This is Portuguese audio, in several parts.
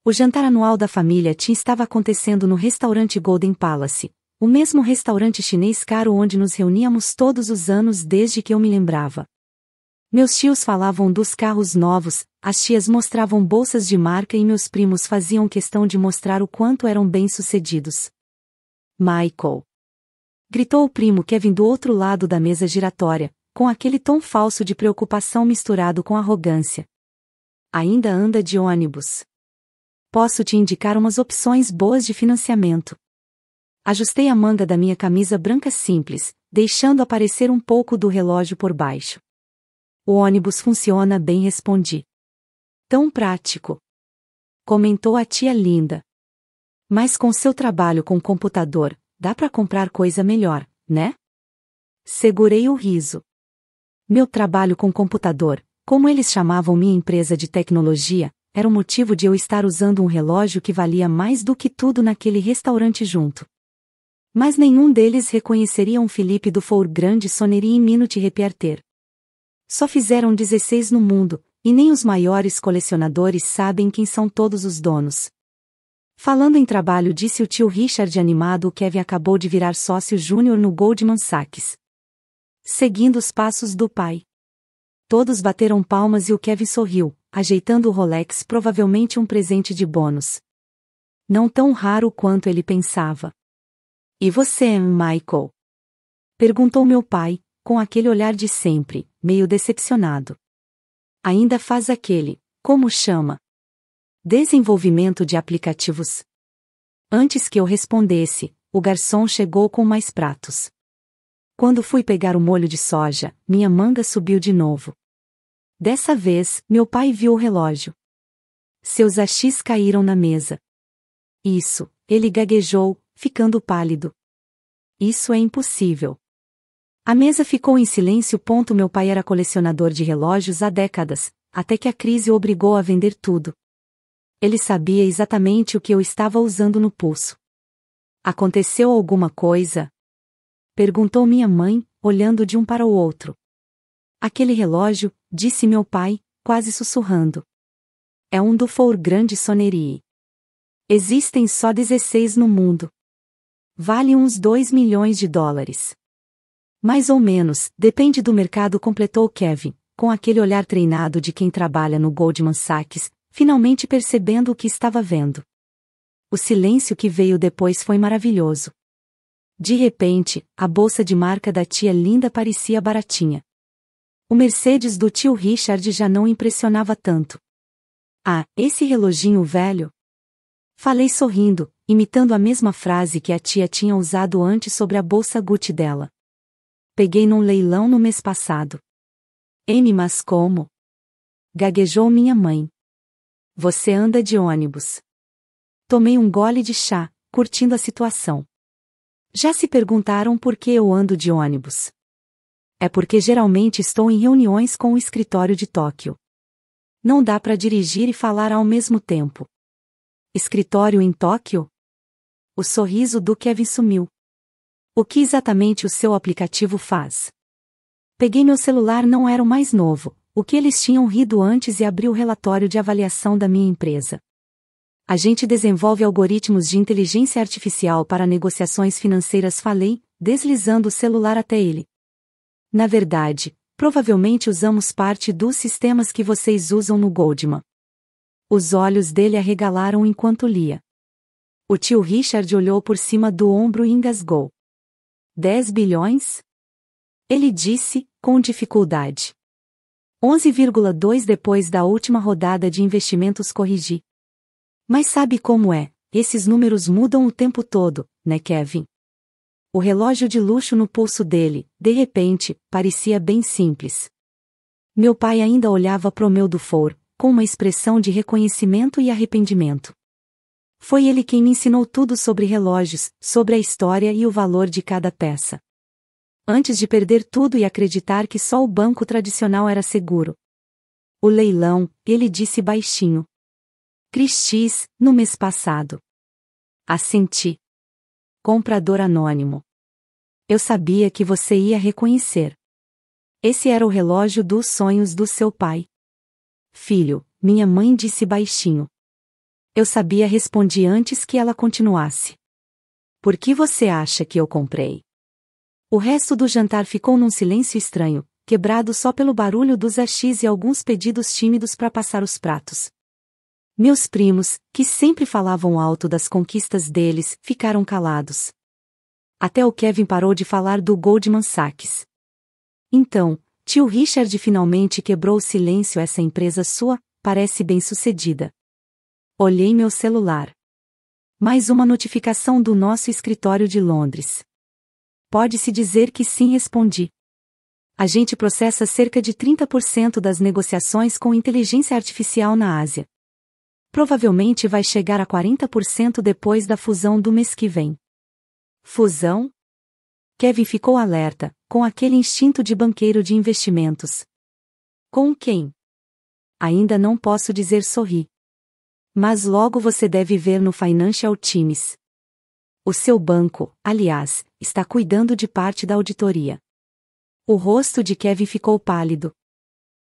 O jantar anual da família Tim estava acontecendo no restaurante Golden Palace, o mesmo restaurante chinês caro onde nos reuníamos todos os anos desde que eu me lembrava. Meus tios falavam dos carros novos, as tias mostravam bolsas de marca e meus primos faziam questão de mostrar o quanto eram bem-sucedidos. Michael! Gritou o primo Kevin do outro lado da mesa giratória, com aquele tom falso de preocupação misturado com arrogância. Ainda anda de ônibus. Posso te indicar umas opções boas de financiamento. Ajustei a manga da minha camisa branca simples, deixando aparecer um pouco do relógio por baixo. O ônibus funciona bem, respondi. Tão prático. Comentou a tia Linda. Mas com seu trabalho com computador, dá para comprar coisa melhor, né? Segurei o riso. Meu trabalho com computador, como eles chamavam minha empresa de tecnologia, era o motivo de eu estar usando um relógio que valia mais do que tudo naquele restaurante junto. Mas nenhum deles reconheceria um Philippe Dufour Grande Sonnerie Minute Repeater. Só fizeram 16 no mundo, e nem os maiores colecionadores sabem quem são todos os donos. Falando em trabalho, disse o tio Richard animado, o Kevin acabou de virar sócio júnior no Goldman Sachs. Seguindo os passos do pai. Todos bateram palmas e o Kevin sorriu, ajeitando o Rolex, provavelmente um presente de bônus. Não tão raro quanto ele pensava. E você, Michael? Perguntou meu pai, com aquele olhar de sempre, meio decepcionado. Ainda faz aquele, como chama? Desenvolvimento de aplicativos. Antes que eu respondesse, o garçom chegou com mais pratos. Quando fui pegar o molho de soja, minha manga subiu de novo. Dessa vez, meu pai viu o relógio. Seus achis caíram na mesa. Isso, ele gaguejou, ficando pálido. Isso é impossível. A mesa ficou em silêncio. Meu pai era colecionador de relógios há décadas, até que a crise o obrigou a vender tudo. Ele sabia exatamente o que eu estava usando no pulso. Aconteceu alguma coisa? Perguntou minha mãe, olhando de um para o outro. Aquele relógio, disse meu pai, quase sussurrando. É um Dufour Grande Sonnerie. Existem só 16 no mundo. Vale uns 2 milhões de dólares. Mais ou menos, depende do mercado, completou Kevin, com aquele olhar treinado de quem trabalha no Goldman Sachs, finalmente percebendo o que estava vendo. O silêncio que veio depois foi maravilhoso. De repente, a bolsa de marca da tia Linda parecia baratinha. O Mercedes do tio Richard já não impressionava tanto. Ah, esse reloginho velho? Falei sorrindo, imitando a mesma frase que a tia tinha usado antes sobre a bolsa Gucci dela. Peguei num leilão no mês passado. Mas como? Gaguejou minha mãe. Você anda de ônibus. Tomei um gole de chá, curtindo a situação. Já se perguntaram por que eu ando de ônibus? É porque geralmente estou em reuniões com o escritório de Tóquio. Não dá para dirigir e falar ao mesmo tempo. Escritório em Tóquio? O sorriso do Kevin sumiu. O que exatamente o seu aplicativo faz? Peguei meu celular, não era o mais novo, o que eles tinham rido antes, e abri o relatório de avaliação da minha empresa. A gente desenvolve algoritmos de inteligência artificial para negociações financeiras, falei, deslizando o celular até ele. Na verdade, provavelmente usamos parte dos sistemas que vocês usam no Goldman. Os olhos dele arregalaram enquanto lia. O tio Richard olhou por cima do ombro e engasgou. 10 bilhões? Ele disse, com dificuldade. 11,2 depois da última rodada de investimentos, corrigi. Mas sabe como é, esses números mudam o tempo todo, né, Kevin? O relógio de luxo no pulso dele, de repente, parecia bem simples. Meu pai ainda olhava pro meu Dufour, com uma expressão de reconhecimento e arrependimento. Foi ele quem me ensinou tudo sobre relógios, sobre a história e o valor de cada peça. Antes de perder tudo e acreditar que só o banco tradicional era seguro. O leilão, ele disse baixinho. Christie's, no mês passado. Assenti. Comprador anônimo. Eu sabia que você ia reconhecer. Esse era o relógio dos sonhos do seu pai. Filho, minha mãe disse baixinho. Eu sabia, respondi antes que ela continuasse. Por que você acha que eu comprei? O resto do jantar ficou num silêncio estranho, quebrado só pelo barulho dos achis e alguns pedidos tímidos para passar os pratos. Meus primos, que sempre falavam alto das conquistas deles, ficaram calados. Até o Kevin parou de falar do Goldman Sachs. Então, tio Richard finalmente quebrou o silêncio. Essa empresa sua parece bem-sucedida. Olhei meu celular. Mais uma notificação do nosso escritório de Londres. Pode-se dizer que sim, respondi. A gente processa cerca de 30% das negociações com inteligência artificial na Ásia. Provavelmente vai chegar a 40% depois da fusão do mês que vem. Fusão? Kevin ficou alerta, com aquele instinto de banqueiro de investimentos. Com quem? Ainda não posso dizer, sorri. Mas logo você deve ver no Financial Times. O seu banco, aliás, está cuidando de parte da auditoria. O rosto de Kevin ficou pálido.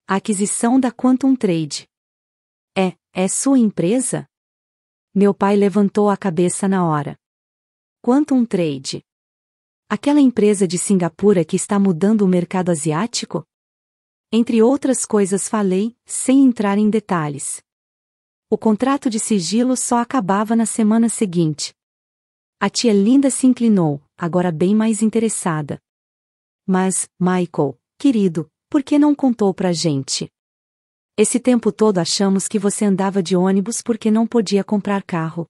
A aquisição da Quantum Trade. É sua empresa? Meu pai levantou a cabeça na hora. Quantum Trade. Aquela empresa de Singapura que está mudando o mercado asiático? Entre outras coisas, falei, sem entrar em detalhes. O contrato de sigilo só acabava na semana seguinte. A tia Linda se inclinou, agora bem mais interessada. Mas, Michael, querido, por que não contou pra gente? Esse tempo todo achamos que você andava de ônibus porque não podia comprar carro.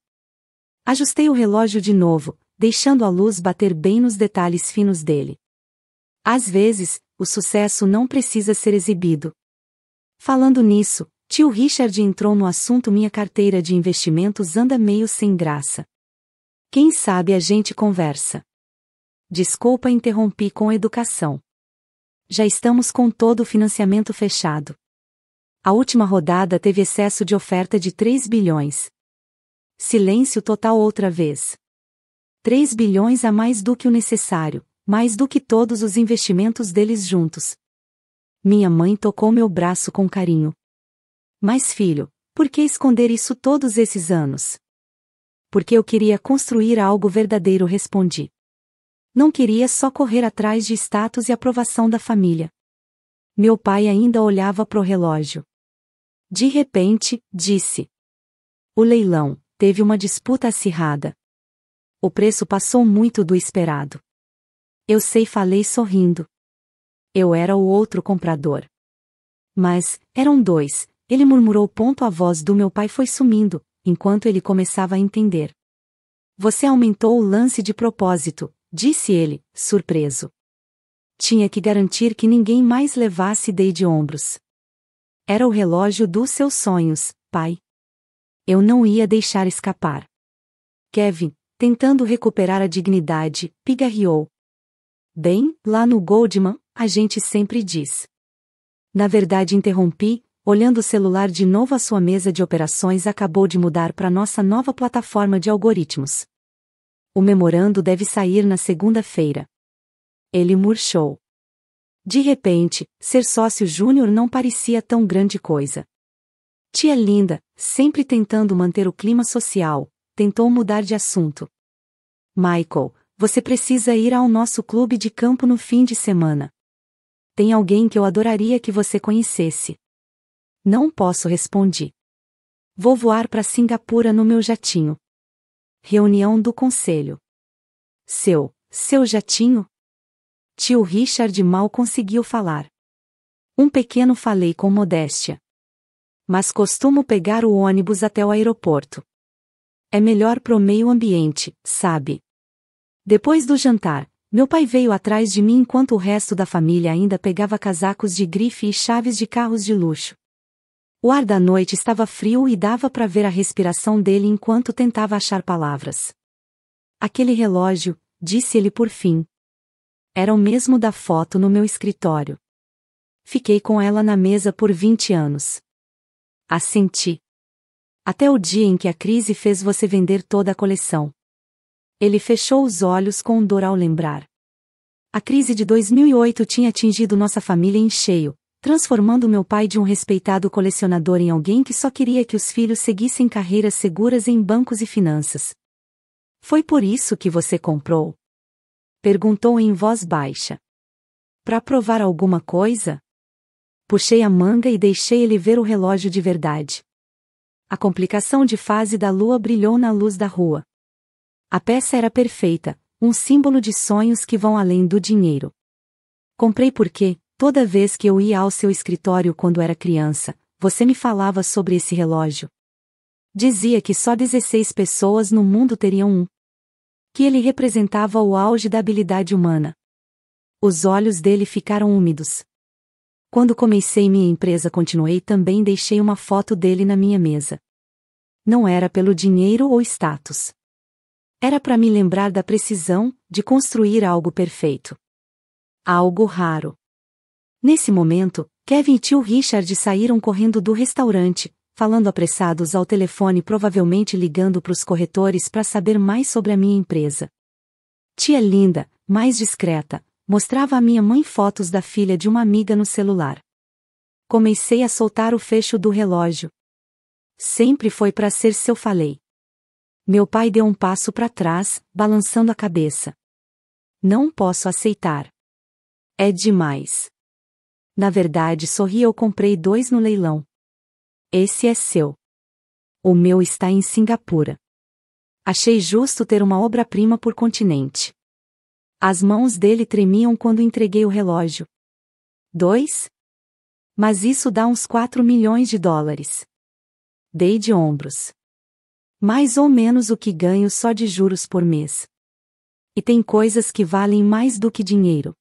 Ajustei o relógio de novo, deixando a luz bater bem nos detalhes finos dele. Às vezes, o sucesso não precisa ser exibido. Falando nisso, tio Richard entrou no assunto. Minha carteira de investimentos anda meio sem graça. Quem sabe a gente conversa. Desculpa, interrompi com educação. Já estamos com todo o financiamento fechado. A última rodada teve excesso de oferta de 3 bilhões. Silêncio total outra vez. 3 bilhões a mais do que o necessário, mais do que todos os investimentos deles juntos. Minha mãe tocou meu braço com carinho. Mas filho, por que esconder isso todos esses anos? Porque eu queria construir algo verdadeiro, respondi. Não queria só correr atrás de status e aprovação da família. Meu pai ainda olhava pro relógio. De repente, disse. O leilão teve uma disputa acirrada. O preço passou muito do esperado. Eu sei, falei sorrindo. Eu era o outro comprador. Mas, eram dois, ele murmurou. A voz do meu pai foi sumindo, enquanto ele começava a entender. Você aumentou o lance de propósito, disse ele, surpreso. Tinha que garantir que ninguém mais levasse Day de ombros. Era o relógio dos seus sonhos, pai. Eu não ia deixar escapar. Kevin, tentando recuperar a dignidade, pigarreou. Bem, lá no Goldman, a gente sempre diz. Na verdade, interrompi, olhando o celular de novo. A sua mesa de operações acabou de mudar para nossa nova plataforma de algoritmos. O memorando deve sair na segunda-feira. Ele murchou. De repente, ser sócio júnior não parecia tão grande coisa. Tia Linda, sempre tentando manter o clima social, tentou mudar de assunto. Michael, você precisa ir ao nosso clube de campo no fim de semana. Tem alguém que eu adoraria que você conhecesse. Não posso, respondi. Vou voar para Singapura no meu jatinho. Reunião do conselho. Seu jatinho? Tio Richard mal conseguiu falar. Um pequeno, falei com modéstia. Mas costumo pegar o ônibus até o aeroporto. É melhor pro meio ambiente, sabe? Depois do jantar, meu pai veio atrás de mim enquanto o resto da família ainda pegava casacos de grife e chaves de carros de luxo. O ar da noite estava frio e dava para ver a respiração dele enquanto tentava achar palavras. Aquele relógio, disse ele por fim. Era o mesmo da foto no meu escritório. Fiquei com ela na mesa por 20 anos. Assenti. Até o dia em que a crise fez você vender toda a coleção. Ele fechou os olhos com dor ao lembrar. A crise de 2008 tinha atingido nossa família em cheio, transformando meu pai de um respeitado colecionador em alguém que só queria que os filhos seguissem carreiras seguras em bancos e finanças. Foi por isso que você comprou? Perguntou em voz baixa. Para provar alguma coisa? Puxei a manga e deixei ele ver o relógio de verdade. A complicação de fase da lua brilhou na luz da rua. A peça era perfeita, um símbolo de sonhos que vão além do dinheiro. Comprei porque, toda vez que eu ia ao seu escritório quando era criança, você me falava sobre esse relógio. Dizia que só 16 pessoas no mundo teriam um. Que ele representava o auge da habilidade humana. Os olhos dele ficaram úmidos. Quando comecei minha empresa também deixei uma foto dele na minha mesa. Não era pelo dinheiro ou status. Era para me lembrar da precisão, de construir algo perfeito. Algo raro. Nesse momento, Kevin e tio Richard saíram correndo do restaurante, falando apressados ao telefone, provavelmente ligando para os corretores para saber mais sobre a minha empresa. Tia Linda, mais discreta, mostrava à minha mãe fotos da filha de uma amiga no celular. Comecei a soltar o fecho do relógio. Sempre foi para ser seu, falei. Meu pai deu um passo para trás, balançando a cabeça. Não posso aceitar. É demais. Na verdade, sorri, eu comprei 2 no leilão. Esse é seu. O meu está em Singapura. Achei justo ter uma obra-prima por continente. As mãos dele tremiam quando entreguei o relógio. 2? Mas isso dá uns 4 milhões de dólares. Dei de ombros. Mais ou menos o que ganho só de juros por mês. E tem coisas que valem mais do que dinheiro.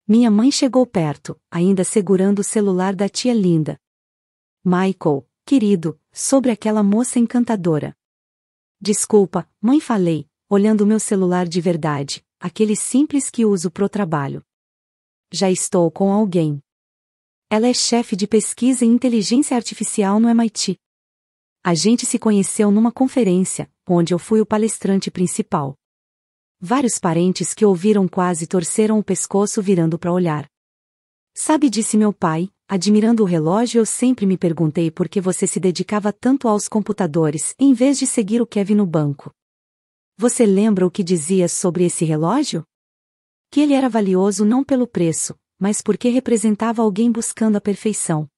Minha mãe chegou perto, ainda segurando o celular da tia Linda. Michael, querido, sobre aquela moça encantadora. Desculpa, mãe, falei, olhando meu celular de verdade, aquele simples que uso pro trabalho. Já estou com alguém. Ela é chefe de pesquisa em inteligência artificial no MIT. A gente se conheceu numa conferência, onde eu fui o palestrante principal. Vários parentes que ouviram quase torceram o pescoço virando para olhar. Sabe, disse meu pai, admirando o relógio, eu sempre me perguntei por que você se dedicava tanto aos computadores, em vez de seguir o Kevin no banco. Você lembra o que dizia sobre esse relógio? Que ele era valioso não pelo preço, mas porque representava alguém buscando a perfeição.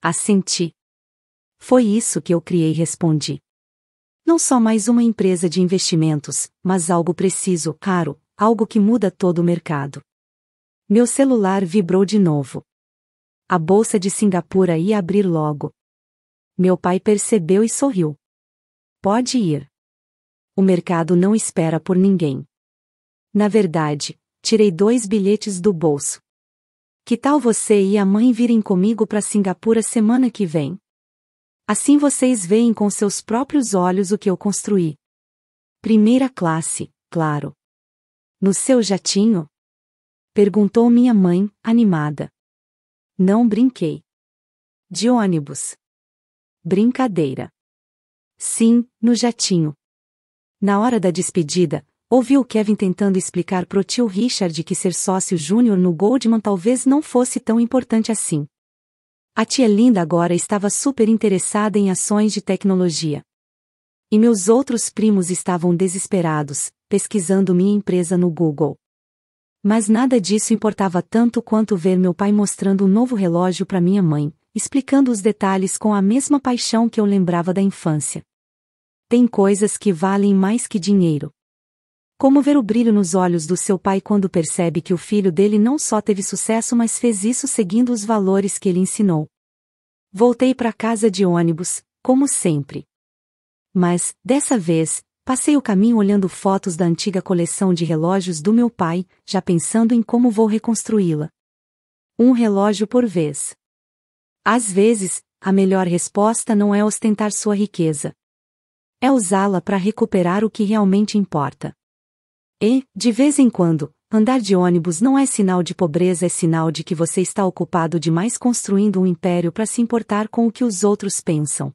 Assenti. Foi isso que eu criei, respondi. Não só mais uma empresa de investimentos, mas algo preciso, caro, algo que muda todo o mercado. Meu celular vibrou de novo. A bolsa de Singapura ia abrir logo. Meu pai percebeu e sorriu. Pode ir. O mercado não espera por ninguém. Na verdade, tirei 2 bilhetes do bolso. Que tal você e a mãe virem comigo para Singapura semana que vem? Assim vocês veem com seus próprios olhos o que eu construí. Primeira classe, claro. No seu jatinho? Perguntou minha mãe, animada. Não brinquei. De ônibus. Brincadeira. Sim, no jatinho. Na hora da despedida, ouvi o Kevin tentando explicar pro tio Richard que ser sócio júnior no Goldman talvez não fosse tão importante assim. A tia Linda agora estava super interessada em ações de tecnologia. E meus outros primos estavam desesperados, pesquisando minha empresa no Google. Mas nada disso importava tanto quanto ver meu pai mostrando um novo relógio para minha mãe, explicando os detalhes com a mesma paixão que eu lembrava da infância. Tem coisas que valem mais que dinheiro. Como ver o brilho nos olhos do seu pai quando percebe que o filho dele não só teve sucesso, mas fez isso seguindo os valores que ele ensinou. Voltei para casa de ônibus, como sempre. Mas, dessa vez, passei o caminho olhando fotos da antiga coleção de relógios do meu pai, já pensando em como vou reconstruí-la. Um relógio por vez. Às vezes, a melhor resposta não é ostentar sua riqueza. É usá-la para recuperar o que realmente importa. E, de vez em quando, andar de ônibus não é sinal de pobreza, é sinal de que você está ocupado demais construindo um império para se importar com o que os outros pensam.